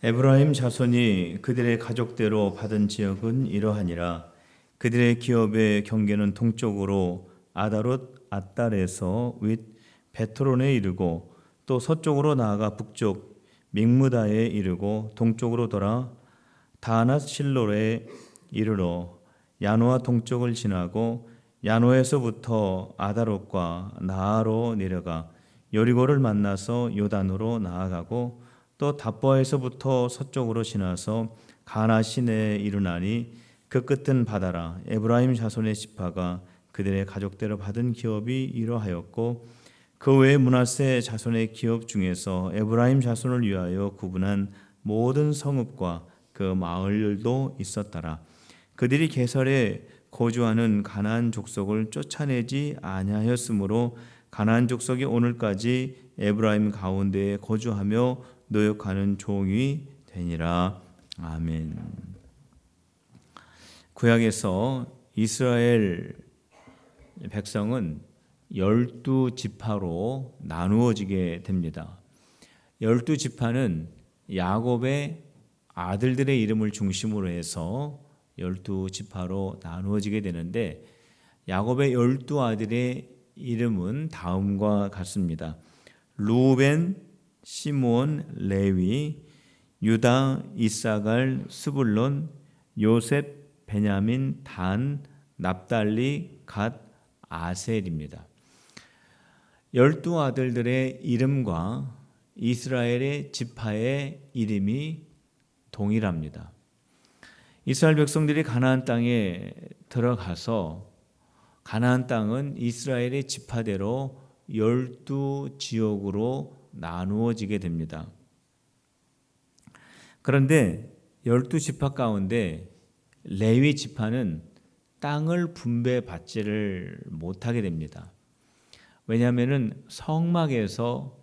에브라임 자손이 그들의 가족대로 받은 지역은 이러하니라. 그들의 기업의 경계는 동쪽으로 아다롯 앗달에서 윗 베트론에 이르고 또 서쪽으로 나아가 북쪽 믹무다에 이르고 동쪽으로 돌아 다낫 실로에 이르러 야노아 동쪽을 지나고 야노에서부터 아다롯과 나아로 내려가 여리고를 만나서 요단으로 나아가고 또 답보에서부터 서쪽으로 지나서 가나 시내에 이르나니 그 끝은 바다라. 에브라임 자손의 지파가 그들의 가족대로 받은 기업이 이러하였고 그 외에 므낫세 자손의 기업 중에서 에브라임 자손을 위하여 구분한 모든 성읍과 그 마을들도 있었더라. 그들이 게살에 거주하는 가나안 족속을 쫓아내지 아니하였으므로 가나안 족속이 오늘까지 에브라임 가운데에 거주하며 노역하는 종이 되니라. 아멘. 구약에서 이스라엘 백성은 12지파로 나누어지게 됩니다. 12지파는 야곱의 아들들의 이름을 중심으로 해서 12지파로 나누어지게 되는데 야곱의 12아들의 이름은 다음과 같습니다. 루벤, 시므온, 레위, 유다, 이사갈, 스불론, 요셉, 베냐민, 단, 납달리, 갓, 아셀입니다. 12아들들의 이름과 이스라엘의 지파의 이름이 동일합니다. 이스라엘 백성들이 가나안 땅에 들어가서 가나안 땅은 이스라엘의 지파대로 12지역으로 나누어지게 됩니다. 그런데 12지파 가운데 레위 지파는 땅을 분배받지를 못하게 됩니다. 왜냐하면 성막에서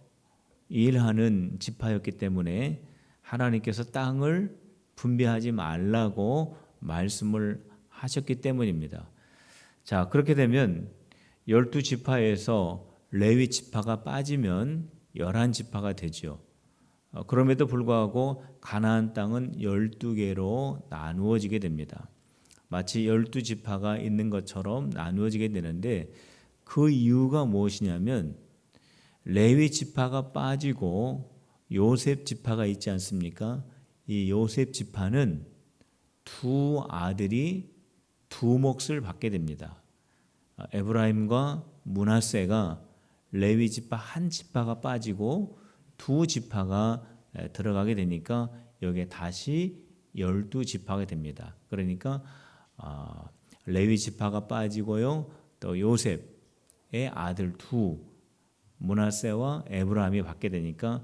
일하는 지파였기 때문에 하나님께서 땅을 분배하지 말라고 말씀을 하셨기 때문입니다. 자, 그렇게 되면 12지파에서 레위 지파가 빠지면 11지파가 되죠. 그럼에도 불구하고 가나안 땅은 12개로 나누어지게 됩니다. 마치 12지파가 있는 것처럼 나누어지게 되는데 그 이유가 무엇이냐면 레위 지파가 빠지고 요셉 지파가 있지 않습니까? 이 요셉 지파는 두 아들이 두 몫을 받게 됩니다. 에브라임과 므낫세가 레위 지파 한 지파가 빠지고 두 지파가 들어가게 되니까 여기에 다시 12지파가 됩니다. 그러니까 레위 지파가 빠지고요. 또 요셉의 아들 두 므낫세와 에브라임이 받게 되니까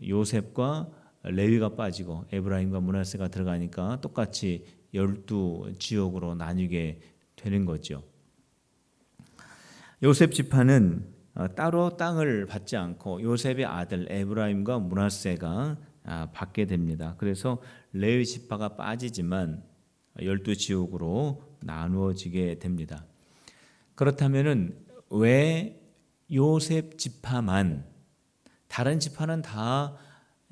요셉과 레위가 빠지고 에브라임과 므낫세가 들어가니까 똑같이 12지역으로 나뉘게 되는 거죠. 요셉 지파는 따로 땅을 받지 않고 요셉의 아들 에브라임과 므낫세가 받게 됩니다. 그래서 레위 지파가 빠지지만 12지역으로 나누어지게 됩니다. 그렇다면은 왜 요셉 지파만, 다른 지파는 다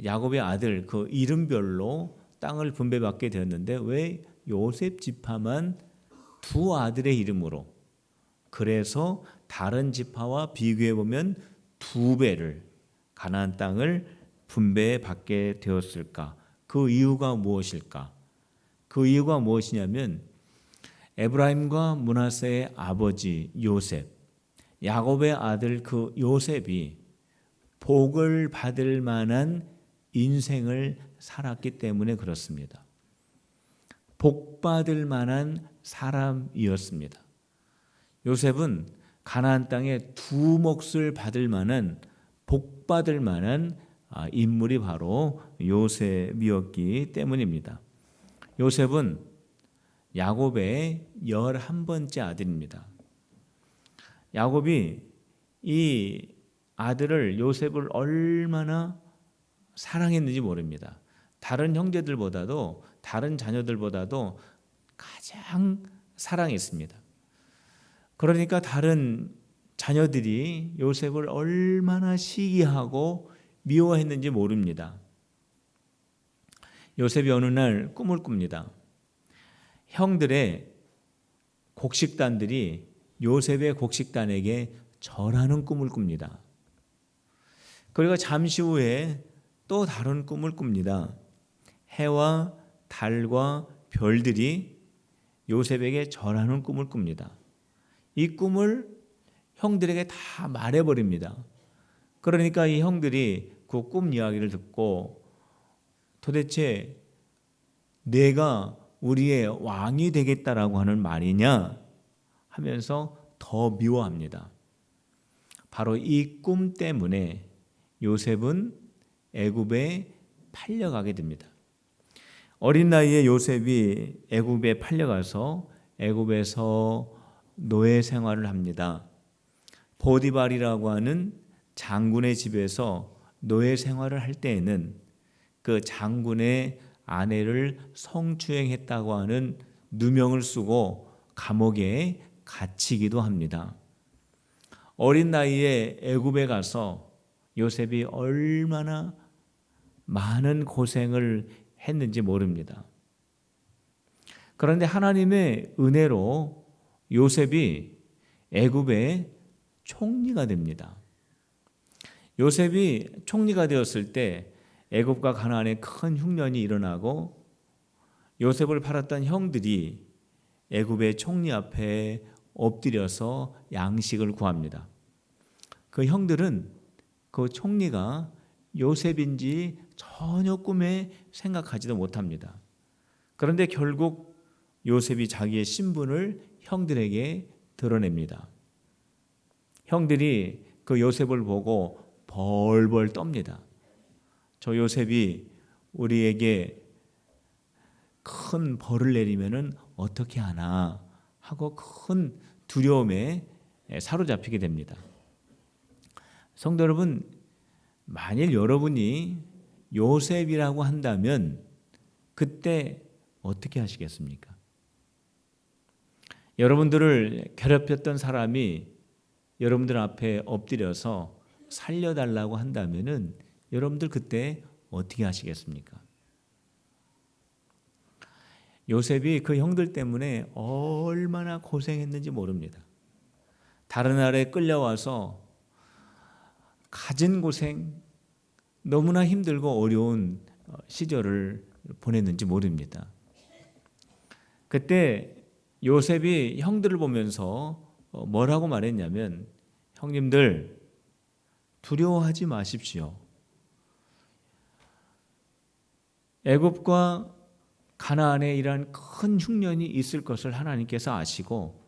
야곱의 아들 그 이름별로 땅을 분배받게 되었는데 왜 요셉 지파만 두 아들의 이름으로, 그래서 다른 지파와 비교해 보면 두 배를 가나안 땅을 분배받게 되었을까? 그 이유가 무엇일까? 그 이유가 무엇이냐면 에브라임과 므낫세의 아버지 요셉, 야곱의 아들 그 요셉이 복을 받을 만한 인생을 살았기 때문에 그렇습니다. 복 받을 만한 사람이었습니다. 요셉은 가나안 땅에 두 몫을 받을 만한, 복 받을 만한 인물이 바로 요셉이었기 때문입니다. 요셉은 야곱의 11번째 아들입니다. 야곱이 이 아들을, 요셉을 얼마나 사랑했는지 모릅니다. 다른 형제들보다도, 다른 자녀들보다도 가장 사랑했습니다. 그러니까 다른 자녀들이 요셉을 얼마나 시기하고 미워했는지 모릅니다. 요셉이 어느 날 꿈을 꿉니다. 형들의 곡식단들이 요셉의 곡식단에게 절하는 꿈을 꿉니다. 그리고 잠시 후에 또 다른 꿈을 꿉니다. 해와 달과 별들이 요셉에게 절하는 꿈을 꿉니다. 이 꿈을 형들에게 다 말해버립니다. 그러니까 이 형들이 그 꿈 이야기를 듣고 도대체 내가 우리의 왕이 되겠다라고 하는 말이냐 하면서 더 미워합니다. 바로 이 꿈 때문에 요셉은 애굽에 팔려가게 됩니다. 어린 나이에 요셉이 애굽에 팔려가서 애굽에서 노예 생활을 합니다. 보디발이라고 하는 장군의 집에서 노예 생활을 할 때에는 그 장군의 아내를 성추행했다고 하는 누명을 쓰고 감옥에 갇히기도 합니다. 어린 나이에 애굽에 가서 요셉이 얼마나 많은 고생을 했는지 모릅니다. 그런데 하나님의 은혜로 요셉이 애굽의 총리가 됩니다. 요셉이 총리가 되었을 때 애굽과 가나안에 큰 흉년이 일어나고 요셉을 팔았던 형들이 애굽의 총리 앞에 엎드려서 양식을 구합니다. 그 형들은 그 총리가 요셉인지 전혀 꿈에 생각하지도 못합니다. 그런데 결국 요셉이 자기의 신분을 형들에게 드러냅니다. 형들이 그 요셉을 보고 벌벌 떱니다. 저 요셉이 우리에게 큰 벌을 내리면은 어떻게 하나 하고 큰 두려움에 사로잡히게 됩니다. 성도 여러분, 만일 여러분이 요셉이라고 한다면 그때 어떻게 하시겠습니까? 여러분들을 괴롭혔던 사람이 여러분들 앞에 엎드려서 살려달라고 한다면은 여러분들 그때 어떻게 하시겠습니까? 요셉이 그 형들 때문에 얼마나 고생했는지 모릅니다. 다른 나라에 끌려와서 가진 고생, 너무나 힘들고 어려운 시절을 보냈는지 모릅니다. 그때 요셉이 형들을 보면서 뭐라고 말했냐면, 형님들 두려워하지 마십시오. 애굽과 가나안에 이러한 큰 흉년이 있을 것을 하나님께서 아시고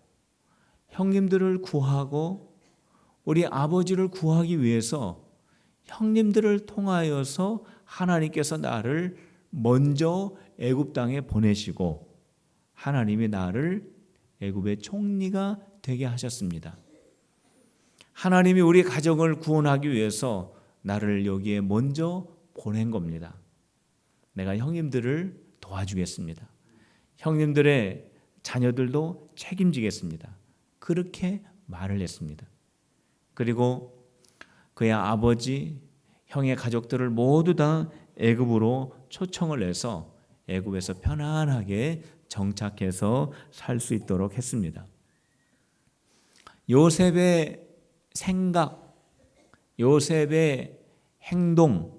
형님들을 구하고 우리 아버지를 구하기 위해서 형님들을 통하여서 하나님께서 나를 먼저 애굽 땅에 보내시고 하나님이 나를 애굽의 총리가 되게 하셨습니다. 하나님이 우리 가정을 구원하기 위해서 나를 여기에 먼저 보낸 겁니다. 내가 형님들을 도와주겠습니다. 형님들의 자녀들도 책임지겠습니다. 그렇게 말을 했습니다. 그리고 그의 아버지, 형의 가족들을 모두 다 애굽으로 초청을 해서 애굽에서 편안하게 정착해서 살 수 있도록 했습니다. 요셉의 생각, 요셉의 행동,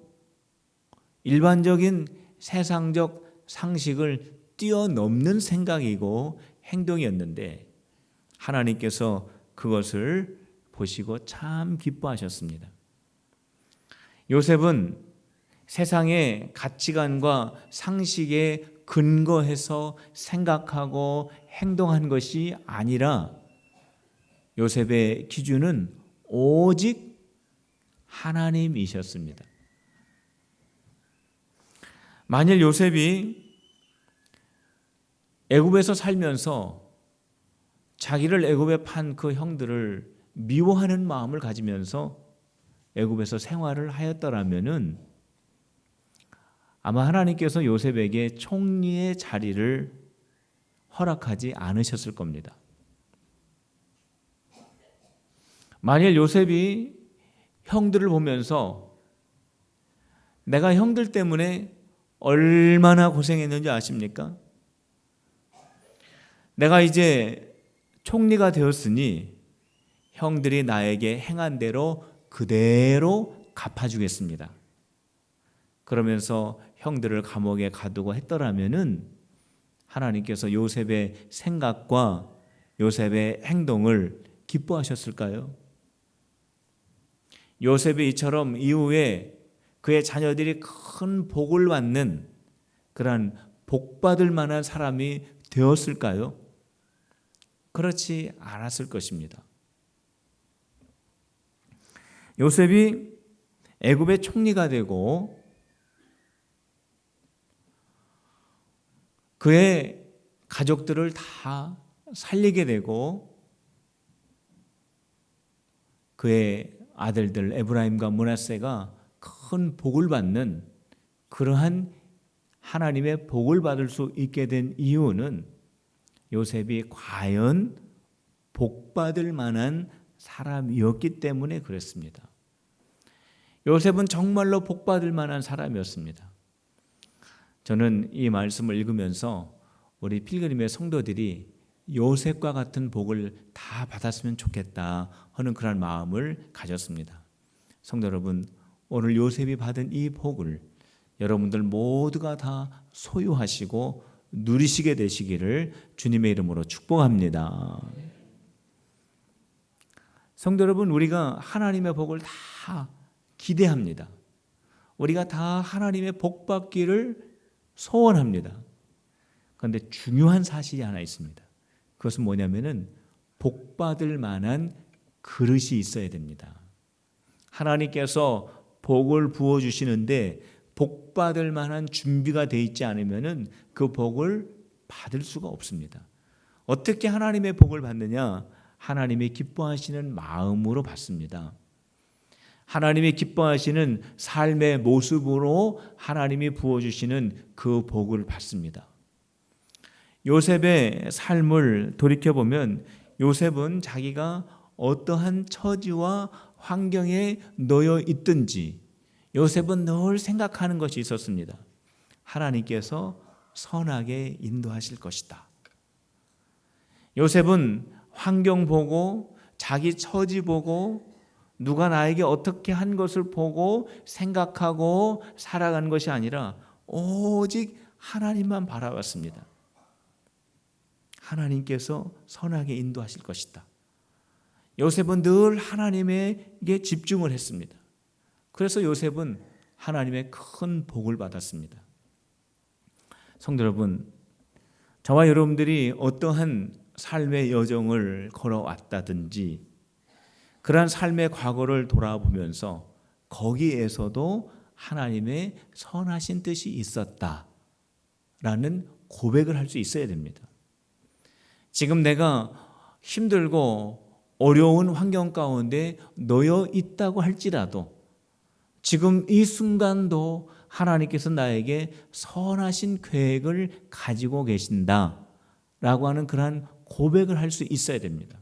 일반적인 세상적 상식을 뛰어넘는 생각이고 행동이었는데 하나님께서 그것을 보시고 참 기뻐하셨습니다. 요셉은 세상의 가치관과 상식에 근거해서 생각하고 행동한 것이 아니라 요셉의 기준은 오직 하나님이셨습니다. 만일 요셉이 애굽에서 살면서 자기를 애굽에 판 그 형들을 미워하는 마음을 가지면서 애굽에서 생활을 하였더라면은 아마 하나님께서 요셉에게 총리의 자리를 허락하지 않으셨을 겁니다. 만일 요셉이 형들을 보면서 내가 형들 때문에 얼마나 고생했는지 아십니까? 내가 이제 총리가 되었으니 형들이 나에게 행한 대로 그대로 갚아주겠습니다. 그러면서 형들을 감옥에 가두고 했더라면은 하나님께서 요셉의 생각과 요셉의 행동을 기뻐하셨을까요? 요셉이 이처럼 이후에 그의 자녀들이 큰 복을 받는 그러한 복받을 만한 사람이 되었을까요? 그렇지 않았을 것입니다. 요셉이 애굽의 총리가 되고 그의 가족들을 다 살리게 되고 그의 아들들 에브라임과 므낫세가 큰 복을 받는 그러한 하나님의 복을 받을 수 있게 된 이유는 요셉이 과연 복받을 만한 사람이었기 때문에 그랬습니다. 요셉은 정말로 복받을 만한 사람이었습니다. 저는 이 말씀을 읽으면서 우리 필그림의 성도들이 요셉과 같은 복을 다 받았으면 좋겠다 하는 그런 마음을 가졌습니다. 성도 여러분, 오늘 요셉이 받은 이 복을 여러분들 모두가 다 소유하시고 누리시게 되시기를 주님의 이름으로 축복합니다. 성도 여러분, 우리가 하나님의 복을 다 기대합니다. 우리가 다 하나님의 복 받기를 소원합니다. 그런데 중요한 사실이 하나 있습니다. 그것은 뭐냐면은 복 받을 만한 그릇이 있어야 됩니다. 하나님께서 복을 부어 주시는데 복 받을 만한 준비가 되어 있지 않으면은 그 복을 받을 수가 없습니다. 어떻게 하나님의 복을 받느냐? 하나님이 기뻐하시는 마음으로 받습니다. 하나님이 기뻐하시는 삶의 모습으로 하나님이 부어주시는 그 복을 받습니다. 요셉의 삶을 돌이켜보면 요셉은 자기가 어떠한 처지와 환경에 놓여 있든지 요셉은 늘 생각하는 것이 있었습니다. 하나님께서 선하게 인도하실 것이다. 요셉은 환경 보고 자기 처지 보고 누가 나에게 어떻게 한 것을 보고 생각하고 살아가는 것이 아니라 오직 하나님만 바라봤습니다. 하나님께서 선하게 인도하실 것이다. 요셉은 늘 하나님에게 집중을 했습니다. 그래서 요셉은 하나님의 큰 복을 받았습니다. 성도 여러분, 저와 여러분들이 어떠한 삶의 여정을 걸어왔다든지 그러한 삶의 과거를 돌아보면서 거기에서도 하나님의 선하신 뜻이 있었다라는 고백을 할 수 있어야 됩니다. 지금 내가 힘들고 어려운 환경 가운데 놓여 있다고 할지라도 지금 이 순간도 하나님께서 나에게 선하신 계획을 가지고 계신다라고 하는 그러한 고백을 할 수 있어야 됩니다.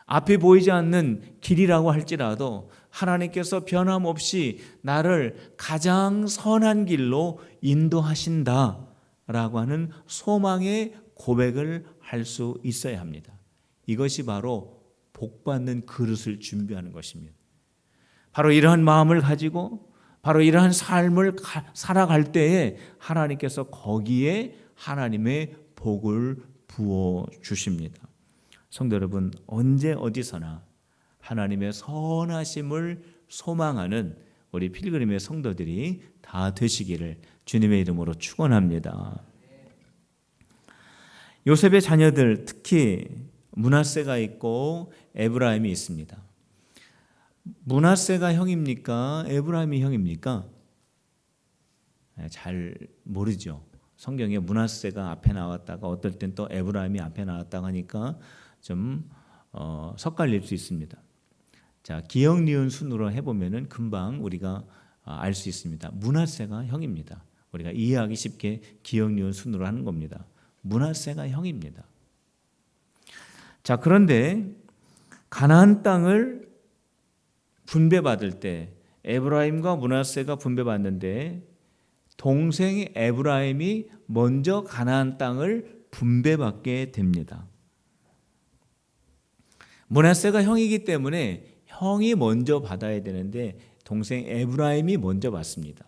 앞이 보이지 않는 길이라고 할지라도 하나님께서 변함없이 나를 가장 선한 길로 인도하신다라고 하는 소망의 고백을 할 수 있어야 합니다. 이것이 바로 복받는 그릇을 준비하는 것입니다. 바로 이러한 마음을 가지고 바로 이러한 삶을 살아갈 때에 하나님께서 거기에 하나님의 복을 부어 주십니다. 성도 여러분, 언제 어디서나 하나님의 선하심을 소망하는 우리 필그림의 성도들이 다 되시기를 주님의 이름으로 축원합니다. 요셉의 자녀들, 특히 므낫세가 있고 에브라임이 있습니다. 므낫세가 형입니까? 에브라임이 형입니까? 잘 모르죠. 성경에 므낫세가 앞에 나왔다가 어떨 땐 또 에브라임이 앞에 나왔다가 하니까 좀 섞갈릴 수 있습니다. 자, 기역 니은 순으로 해보면은 금방 우리가 알 수 있습니다. 므낫세가 형입니다. 우리가 이해하기 쉽게 기역 니은 순으로 하는 겁니다. 므낫세가 형입니다. 자, 그런데 가나안 땅을 분배받을 때 에브라임과 므낫세가 분배받는데 동생 에브라임이 먼저 가나안 땅을 분배받게 됩니다. 므낫세가 형이기 때문에 형이 먼저 받아야 되는데 동생 에브라임이 먼저 받습니다.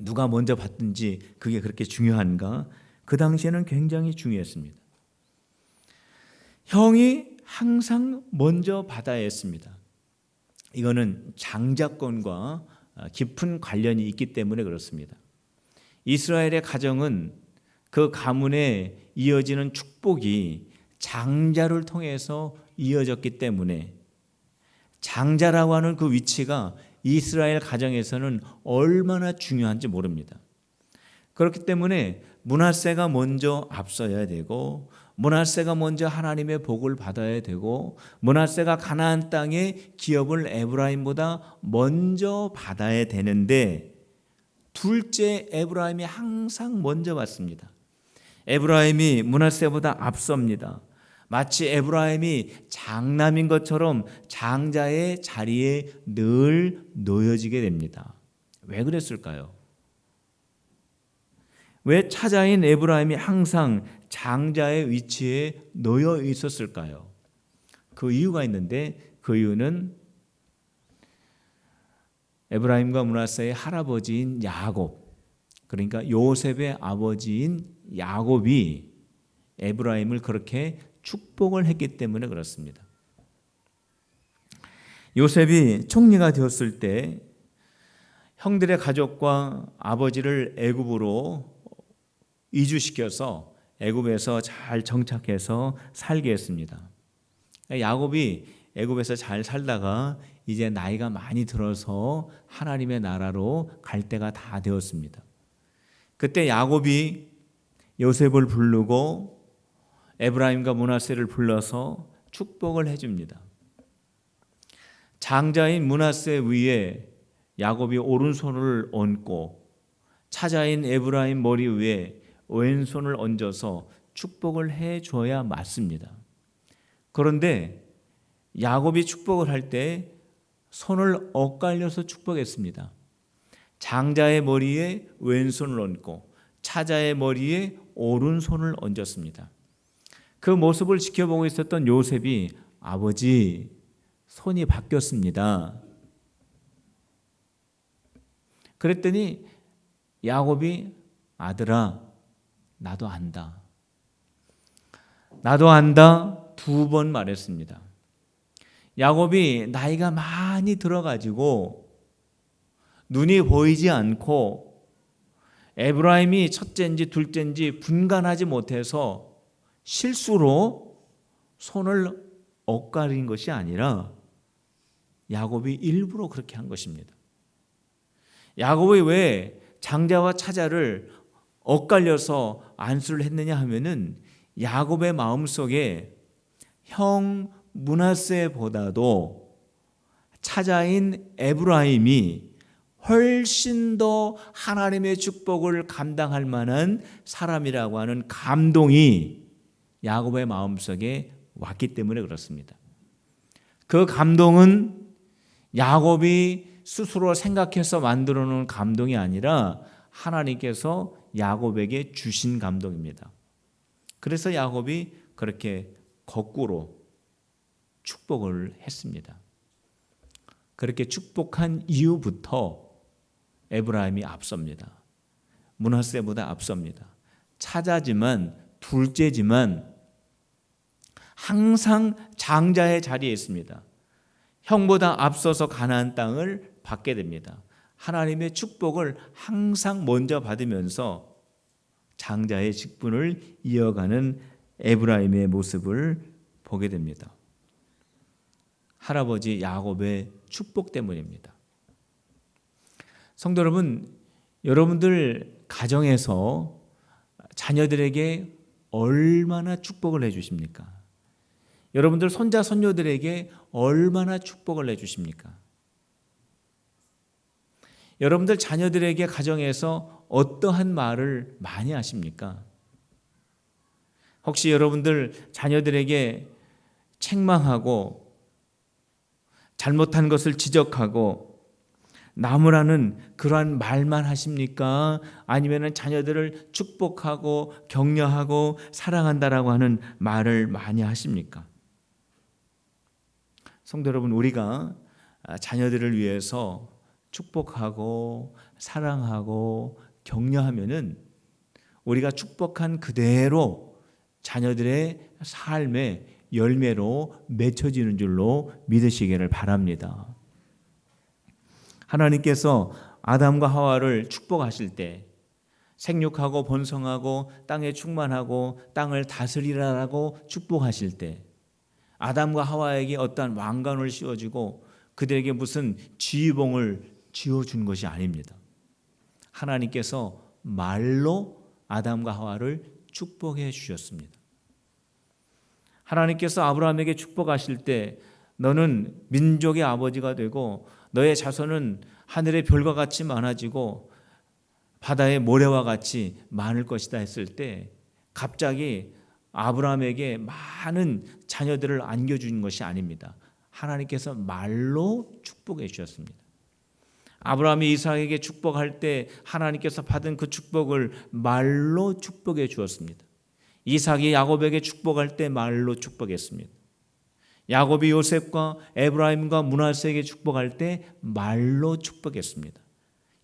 누가 먼저 받든지 그게 그렇게 중요한가? 그 당시에는 굉장히 중요했습니다. 형이 항상 먼저 받아야 했습니다. 이거는 장자권과 깊은 관련이 있기 때문에 그렇습니다. 이스라엘의 가정은 그 가문에 이어지는 축복이 장자를 통해서 이어졌기 때문에 장자라고 하는 그 위치가 이스라엘 가정에서는 얼마나 중요한지 모릅니다. 그렇기 때문에 므낫세가 먼저 앞서야 되고 므낫세가 먼저 하나님의 복을 받아야 되고 므낫세가 가나안 땅의 기업을 에브라임보다 먼저 받아야 되는데 둘째 에브라임이 항상 먼저 받습니다. 에브라임이 므낫세보다 앞섭니다. 마치 에브라임이 장남인 것처럼 장자의 자리에 늘 놓여지게 됩니다. 왜 그랬을까요? 왜 차자인 에브라임이 항상 장자의 위치에 놓여 있었을까요? 그 이유가 있는데 그 이유는 에브라임과 므낫세의 할아버지인 야곱, 그러니까 요셉의 아버지인 야곱이 에브라임을 그렇게 축복을 했기 때문에 그렇습니다. 요셉이 총리가 되었을 때 형들의 가족과 아버지를 애굽으로 이주시켜서 애굽에서 잘 정착해서 살게 했습니다. 야곱이 애굽에서 잘 살다가 이제 나이가 많이 들어서 하나님의 나라로 갈 때가 다 되었습니다. 그때 야곱이 요셉을 부르고 에브라임과 므낫세를 불러서 축복을 해줍니다. 장자인 므낫세 위에 야곱이 오른손을 얹고 차자인 에브라임 머리 위에 왼손을 얹어서 축복을 해줘야 맞습니다. 그런데 야곱이 축복을 할 때 손을 엇갈려서 축복했습니다. 장자의 머리에 왼손을 얹고 차자의 머리에 오른손을 얹었습니다. 그 모습을 지켜보고 있었던 요셉이 아버지, 손이 바뀌었습니다. 그랬더니 야곱이 아들아, 나도 안다. 나도 안다. 2번 말했습니다. 야곱이 나이가 많이 들어가지고 눈이 보이지 않고 에브라임이 첫째인지 둘째인지 분간하지 못해서 실수로 손을 엇갈린 것이 아니라 야곱이 일부러 그렇게 한 것입니다. 야곱이 왜 장자와 차자를 엇갈려서 안수를 했느냐 하면은 야곱의 마음속에 형 므낫세보다도 차자인 에브라임이 훨씬 더 하나님의 축복을 감당할 만한 사람이라고 하는 감동이 야곱의 마음속에 왔기 때문에 그렇습니다. 그 감동은 야곱이 스스로 생각해서 만들어 놓은 감동이 아니라 하나님께서 야곱에게 주신 감동입니다. 그래서 야곱이 그렇게 거꾸로 축복을 했습니다. 그렇게 축복한 이후부터 에브라임이 앞섭니다. 므낫세보다 앞섭니다. 차자지만 둘째지만 항상 장자의 자리에 있습니다. 형보다 앞서서 가나안 땅을 받게 됩니다. 하나님의 축복을 항상 먼저 받으면서 장자의 직분을 이어가는 에브라임의 모습을 보게 됩니다. 할아버지 야곱의 축복 때문입니다. 성도 여러분, 여러분들 가정에서 자녀들에게 얼마나 축복을 해주십니까? 여러분들 손자 손녀들에게 얼마나 축복을 해주십니까? 여러분들 자녀들에게 가정에서 어떠한 말을 많이 하십니까? 혹시 여러분들 자녀들에게 책망하고 잘못한 것을 지적하고 나무라는 그러한 말만 하십니까? 아니면은 자녀들을 축복하고 격려하고 사랑한다라고 하는 말을 많이 하십니까? 성도 여러분, 우리가 자녀들을 위해서 축복하고 사랑하고 격려하면은 우리가 축복한 그대로 자녀들의 삶의 열매로 맺혀지는 줄로 믿으시기를 바랍니다. 하나님께서 아담과 하와를 축복하실 때 생육하고 번성하고 땅에 충만하고 땅을 다스리라라고 축복하실 때 아담과 하와에게 어떠한 왕관을 씌워주고 그들에게 무슨 지휘봉을 쥐어준 것이 아닙니다. 하나님께서 말로 아담과 하와를 축복해 주셨습니다. 하나님께서 아브라함에게 축복하실 때 너는 민족의 아버지가 되고 너의 자손은 하늘의 별과 같이 많아지고 바다의 모래와 같이 많을 것이다 했을 때 갑자기 아브라함에게 많은 자녀들을 안겨준 것이 아닙니다. 하나님께서 말로 축복해 주셨습니다. 아브라함이 이삭에게 축복할 때 하나님께서 받은 그 축복을 말로 축복해 주었습니다. 이삭이 야곱에게 축복할 때 말로 축복했습니다. 야곱이 요셉과 에브라임과 므낫세에게 축복할 때 말로 축복했습니다.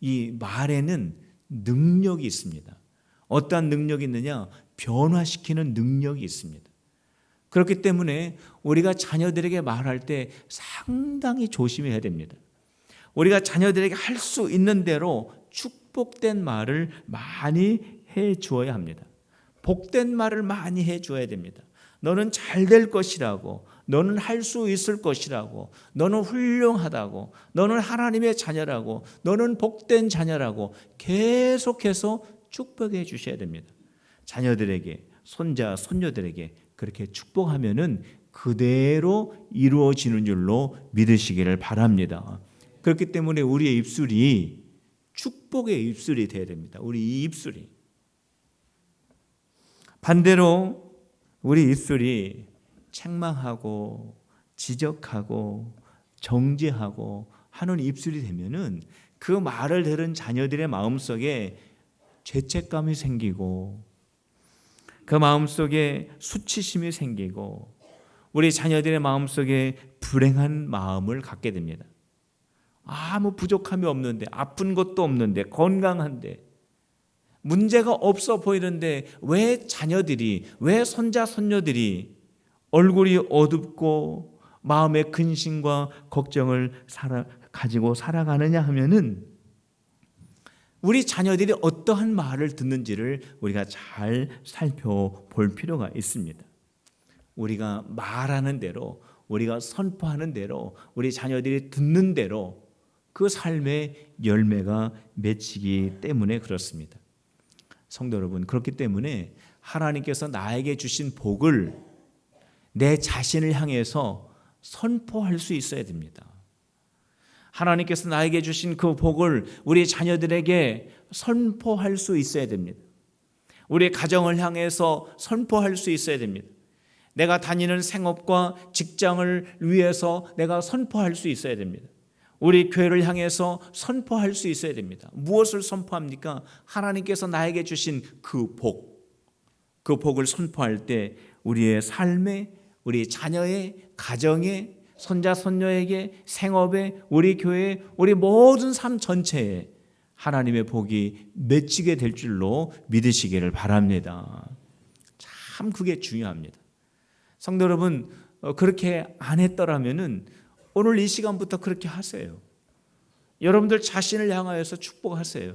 이 말에는 능력이 있습니다. 어떠한 능력이 있느냐? 변화시키는 능력이 있습니다. 그렇기 때문에 우리가 자녀들에게 말할 때 상당히 조심해야 됩니다. 우리가 자녀들에게 할 수 있는 대로 축복된 말을 많이 해 주어야 합니다. 복된 말을 많이 해 줘야 됩니다. 너는 잘 될 것이라고, 너는 할 수 있을 것이라고, 너는 훌륭하다고, 너는 하나님의 자녀라고, 너는 복된 자녀라고 계속해서 축복해 주셔야 됩니다. 자녀들에게, 손자, 손녀들에게 그렇게 축복하면은 그대로 이루어지는 줄로 믿으시기를 바랍니다. 그렇기 때문에 우리의 입술이 축복의 입술이 되어야 됩니다. 우리 이 입술이. 반대로 우리 입술이 책망하고 지적하고 정죄하고 하는 입술이 되면은 그 말을 들은 자녀들의 마음속에 죄책감이 생기고 그 마음속에 수치심이 생기고 우리 자녀들의 마음속에 불행한 마음을 갖게 됩니다. 아무 부족함이 없는데, 아픈 것도 없는데, 건강한데, 문제가 없어 보이는데 왜 자녀들이, 왜 손자 손녀들이 얼굴이 어둡고 마음의 근심과 걱정을 가지고 살아가느냐 하면은 우리 자녀들이 어떠한 말을 듣는지를 우리가 잘 살펴볼 필요가 있습니다. 우리가 말하는 대로, 우리가 선포하는 대로, 우리 자녀들이 듣는 대로 그 삶의 열매가 맺히기 때문에 그렇습니다. 성도 여러분, 그렇기 때문에 하나님께서 나에게 주신 복을 내 자신을 향해서 선포할 수 있어야 됩니다. 하나님께서 나에게 주신 그 복을 우리 자녀들에게 선포할 수 있어야 됩니다. 우리 가정을 향해서 선포할 수 있어야 됩니다. 내가 다니는 생업과 직장을 위해서 내가 선포할 수 있어야 됩니다. 우리 교회를 향해서 선포할 수 있어야 됩니다. 무엇을 선포합니까? 하나님께서 나에게 주신 그 복, 그 복을 선포할 때 우리의 삶에, 우리 자녀의 가정에, 손자 손녀에게, 생업에, 우리 교회에, 우리 모든 삶 전체에 하나님의 복이 맺히게 될 줄로 믿으시기를 바랍니다. 참 그게 중요합니다. 성도 여러분, 그렇게 안 했더라면은 오늘 이 시간부터 그렇게 하세요. 여러분들 자신을 향하여서 축복하세요.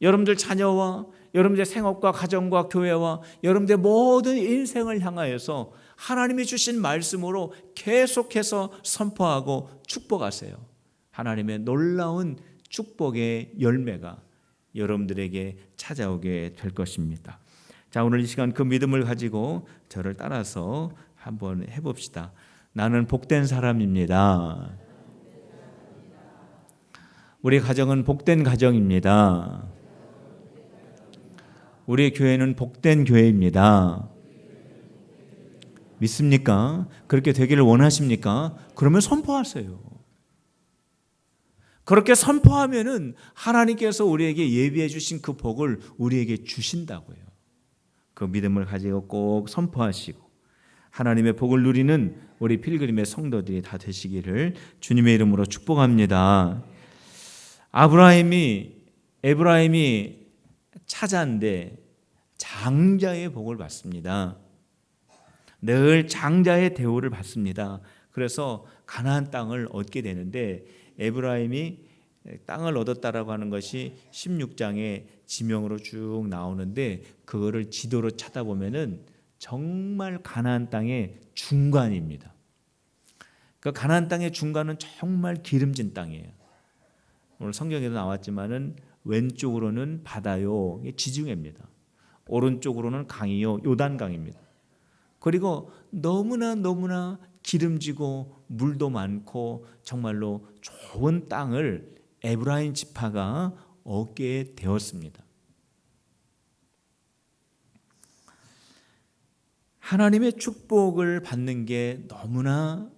여러분들 자녀와 여러분들의 생업과 가정과 교회와 여러분들의 모든 인생을 향하여서 하나님이 주신 말씀으로 계속해서 선포하고 축복하세요. 하나님의 놀라운 축복의 열매가 여러분들에게 찾아오게 될 것입니다. 자, 오늘 이 시간 그 믿음을 가지고 저를 따라서 한번 해봅시다. 나는 복된 사람입니다. 우리 가정은 복된 가정입니다. 우리 교회는 복된 교회입니다. 믿습니까? 그렇게 되기를 원하십니까? 그러면 선포하세요. 그렇게 선포하면은 하나님께서 우리에게 예비해 주신 그 복을 우리에게 주신다고요. 그 믿음을 가지고 꼭 선포하시고 하나님의 복을 누리는 우리 필그림의 성도들이 다 되시기를 주님의 이름으로 축복합니다. 에브라임이 차자인데 장자의 복을 받습니다. 늘 장자의 대우를 받습니다. 그래서 가나안 땅을 얻게 되는데 에브라임이 땅을 얻었다라고 하는 것이 16장의 지명으로 쭉 나오는데 그거를 지도로 찾아보면은 정말 가나안 땅의 중간입니다. 그 가나안 땅의 중간은 정말 기름진 땅이에요. 오늘 성경에도 나왔지만은 왼쪽으로는 바다요, 지중해입니다. 오른쪽으로는 강이요, 요단강입니다. 그리고 너무나 기름지고 물도 많고 정말로 좋은 땅을 에브라임 지파가 얻게 되었습니다. 하나님의 축복을 받는 게 너무나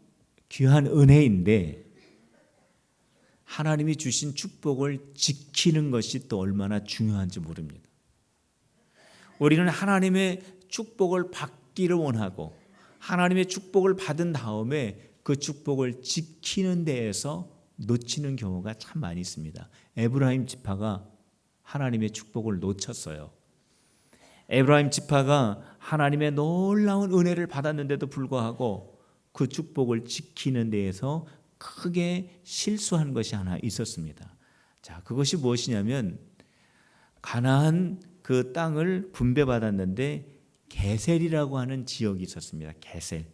귀한 은혜인데 하나님이 주신 축복을 지키는 것이 또 얼마나 중요한지 모릅니다. 우리는 하나님의 축복을 받기를 원하고 하나님의 축복을 받은 다음에 그 축복을 지키는 데에서 놓치는 경우가 참 많이 있습니다. 에브라임 지파가 하나님의 축복을 놓쳤어요. 에브라임 지파가 하나님의 놀라운 은혜를 받았는데도 불구하고 그 축복을 지키는 데에서 크게 실수한 것이 하나 있었습니다. 자, 그것이 무엇이냐면 가나안 그 땅을 분배받았는데 게셀이라고 하는 지역이 있었습니다. 게셀.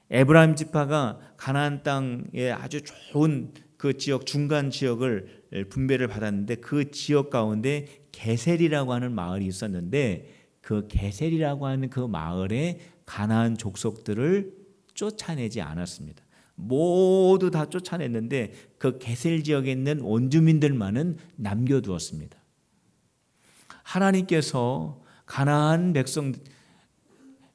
에브라임 지파가 가나안 땅에 아주 좋은 그 지역 중간 지역을 분배를 받았는데 그 지역 가운데 게셀이라고 하는 마을이 있었는데 그 게셀이라고 하는 그 마을에 가나안 족속들을 쫓아내지 않았습니다. 모두 다 쫓아냈는데 그 게셀 지역에 있는 원주민들만은 남겨두었습니다. 하나님께서 가나안 백성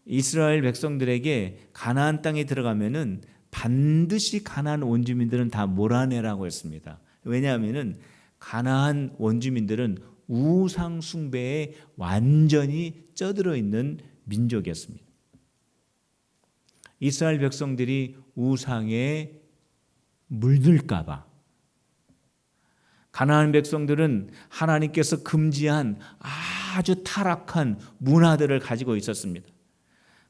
이스라엘 백성들에게 가나안 땅에 들어가면은 반드시 가나안 원주민들은 다 몰아내라고 했습니다. 왜냐하면은 가나안 원주민들은 우상 숭배에 완전히 쩌들어 있는 민족이었습니다. 이스라엘 백성들이 우상에 물들까 봐 가나안 백성들은 하나님께서 금지한 아주 타락한 문화들을 가지고 있었습니다.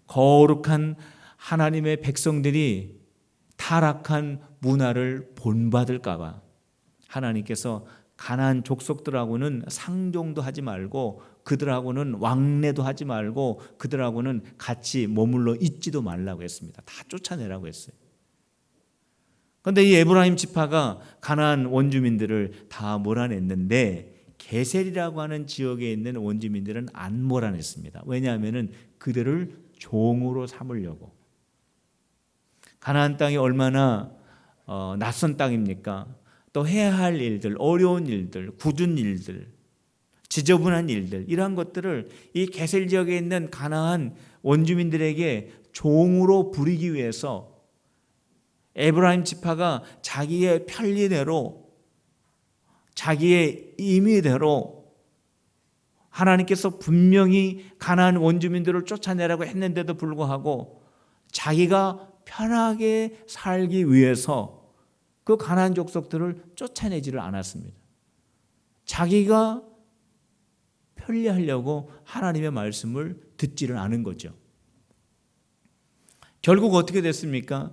거룩한 하나님의 백성들이 타락한 문화를 본받을까 봐 하나님께서 가나안 족속들하고는 상종도 하지 말고 그들하고는 왕래도 하지 말고 그들하고는 같이 머물러 있지도 말라고 했습니다. 다 쫓아내라고 했어요. 그런데 이 에브라임 지파가 가나안 원주민들을 다 몰아냈는데 게셀이라고 하는 지역에 있는 원주민들은 안 몰아냈습니다. 왜냐하면 그들을 종으로 삼으려고. 가나안 땅이 얼마나 낯선 땅입니까? 또 해야 할 일들, 어려운 일들, 굳은 일들, 지저분한 일들 이러한 것들을 이 게셀 지역에 있는 가나안 원주민들에게 종으로 부리기 위해서 에브라임 지파가 자기의 편리대로 자기의 임의대로 하나님께서 분명히 가나안 원주민들을 쫓아내라고 했는데도 불구하고 자기가 편하게 살기 위해서 그 가나안 족속들을 쫓아내지를 않았습니다. 자기가 편리하려고 하나님의 말씀을 듣지를 않은 거죠. 결국 어떻게 됐습니까?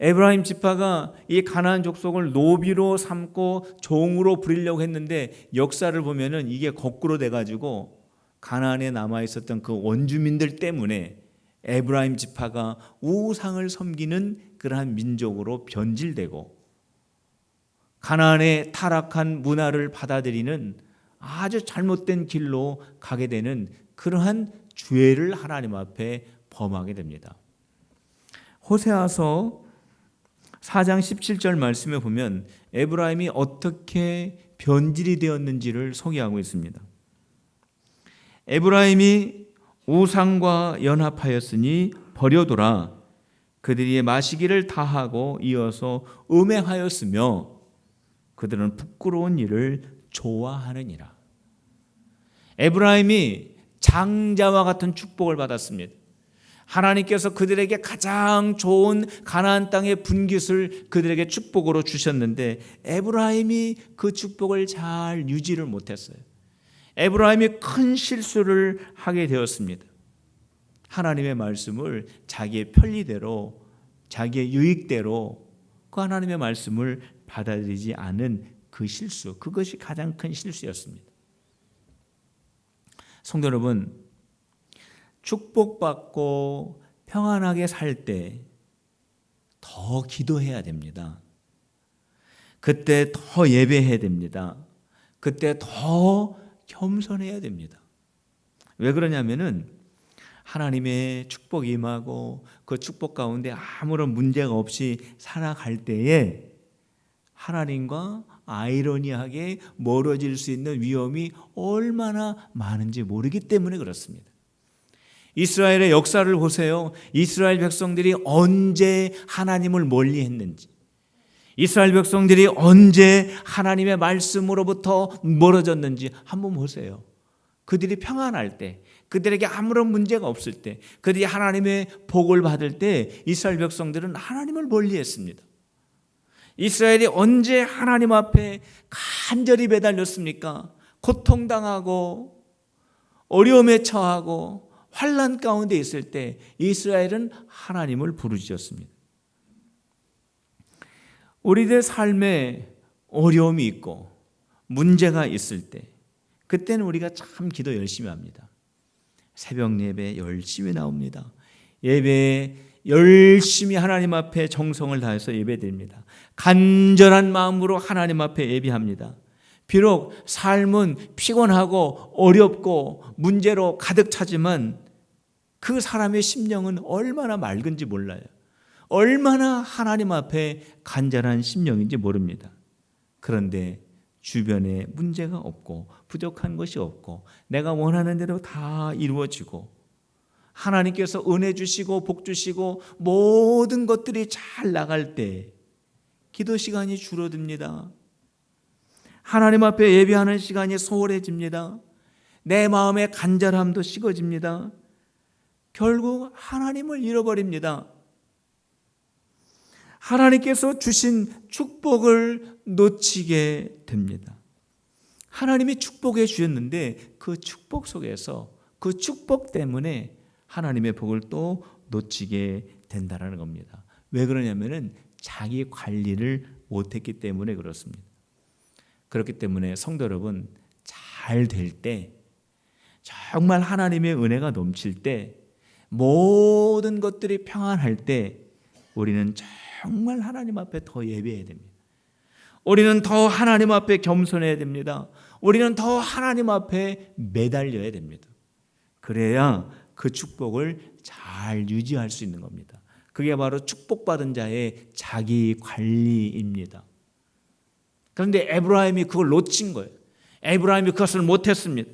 에브라임 지파가 이 가나안 족속을 노비로 삼고 종으로 부리려고 했는데 역사를 보면은 이게 거꾸로 돼가지고 가나안에 남아 있었던 그 원주민들 때문에 에브라임 지파가 우상을 섬기는 그러한 민족으로 변질되고 가나안의 타락한 문화를 받아들이는 아주 잘못된 길로 가게 되는 그러한 죄를 하나님 앞에 범하게 됩니다. 호세아서 4장 17절 말씀에 보면 에브라임이 어떻게 변질이 되었는지를 소개하고 있습니다. 에브라임이 우상과 연합하였으니 버려둬라. 그들이 마시기를 다하고 이어서 음행하였으며 그들은 부끄러운 일을 좋아하느니라. 에브라임이 장자와 같은 축복을 받았습니다. 하나님께서 그들에게 가장 좋은 가나안 땅의 분깃을 그들에게 축복으로 주셨는데 에브라임이 그 축복을 잘 유지를 못했어요. 에브라임이 큰 실수를 하게 되었습니다. 하나님의 말씀을 자기의 편리대로, 자기의 유익대로 그 하나님의 말씀을 받아들이지 않은 그 실수, 그것이 가장 큰 실수였습니다. 성도 여러분, 축복받고 평안하게 살 때 더 기도해야 됩니다. 그때 더 예배해야 됩니다. 그때 더 겸손해야 됩니다. 왜 그러냐면은 하나님의 축복이 임하고 그 축복 가운데 아무런 문제가 없이 살아갈 때에 하나님과 아이러니하게 멀어질 수 있는 위험이 얼마나 많은지 모르기 때문에 그렇습니다. 이스라엘의 역사를 보세요. 이스라엘 백성들이 언제 하나님을 멀리했는지, 이스라엘 백성들이 언제 하나님의 말씀으로부터 멀어졌는지 한번 보세요. 그들이 평안할 때, 그들에게 아무런 문제가 없을 때, 그들이 하나님의 복을 받을 때 이스라엘 백성들은 하나님을 멀리했습니다. 이스라엘이 언제 하나님 앞에 간절히 매달렸습니까? 고통당하고 어려움에 처하고 환난 가운데 있을 때 이스라엘은 하나님을 부르짖었습니다. 우리들 삶에 어려움이 있고 문제가 있을 때 그때는 우리가 참 기도 열심히 합니다. 새벽 예배 열심히 나옵니다. 예배에 열심히 하나님 앞에 정성을 다해서 예배드립니다. 간절한 마음으로 하나님 앞에 예배합니다. 비록 삶은 피곤하고 어렵고 문제로 가득 차지만 그 사람의 심령은 얼마나 맑은지 몰라요. 얼마나 하나님 앞에 간절한 심령인지 모릅니다. 그런데 주변에 문제가 없고 부족한 것이 없고 내가 원하는 대로 다 이루어지고 하나님께서 은혜 주시고 복 주시고 모든 것들이 잘 나갈 때 기도 시간이 줄어듭니다. 하나님 앞에 예배하는 시간이 소홀해집니다. 내 마음의 간절함도 식어집니다. 결국 하나님을 잃어버립니다. 하나님께서 주신 축복을 놓치게 됩니다. 하나님이 축복해 주셨는데 그 축복 속에서 그 축복 때문에 하나님의 복을 또 놓치게 된다는 겁니다. 왜 그러냐면은 자기 관리를 못했기 때문에 그렇습니다. 그렇기 때문에 성도 여러분, 잘 될 때, 정말 하나님의 은혜가 넘칠 때, 모든 것들이 평안할 때 우리는 정말 하나님 앞에 더 예배해야 됩니다. 우리는 더 하나님 앞에 겸손해야 됩니다. 우리는 더 하나님 앞에 매달려야 됩니다. 그래야 그 축복을 잘 유지할 수 있는 겁니다. 그게 바로 축복받은 자의 자기 관리입니다. 그런데 에브라임이 그걸 놓친 거예요. 에브라임이 그것을 못했습니다.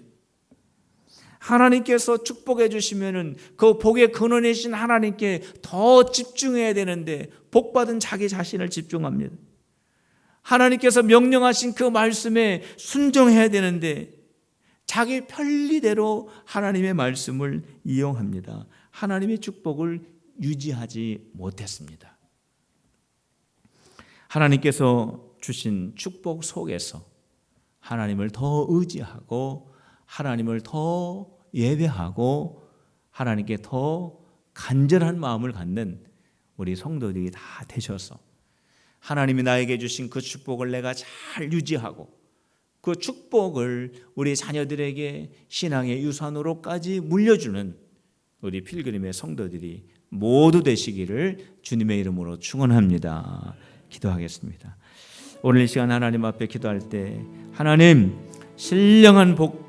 하나님께서 축복해 주시면은 그 복의 근원이신 하나님께 더 집중해야 되는데 복받은 자기 자신을 집중합니다. 하나님께서 명령하신 그 말씀에 순종해야 되는데 자기 편리대로 하나님의 말씀을 이용합니다. 하나님의 축복을 유지하지 못했습니다. 하나님께서 주신 축복 속에서 하나님을 더 의지하고 하나님을 더 예배하고 하나님께 더 간절한 마음을 갖는 우리 성도들이 다 되셔서 하나님이 나에게 주신 그 축복을 내가 잘 유지하고 그 축복을 우리 자녀들에게 신앙의 유산으로까지 물려주는 우리 필그림의 성도들이 모두 되시기를 주님의 이름으로 축원합니다. 기도하겠습니다. 오늘 이 시간 하나님 앞에 기도할 때 하나님 신령한 복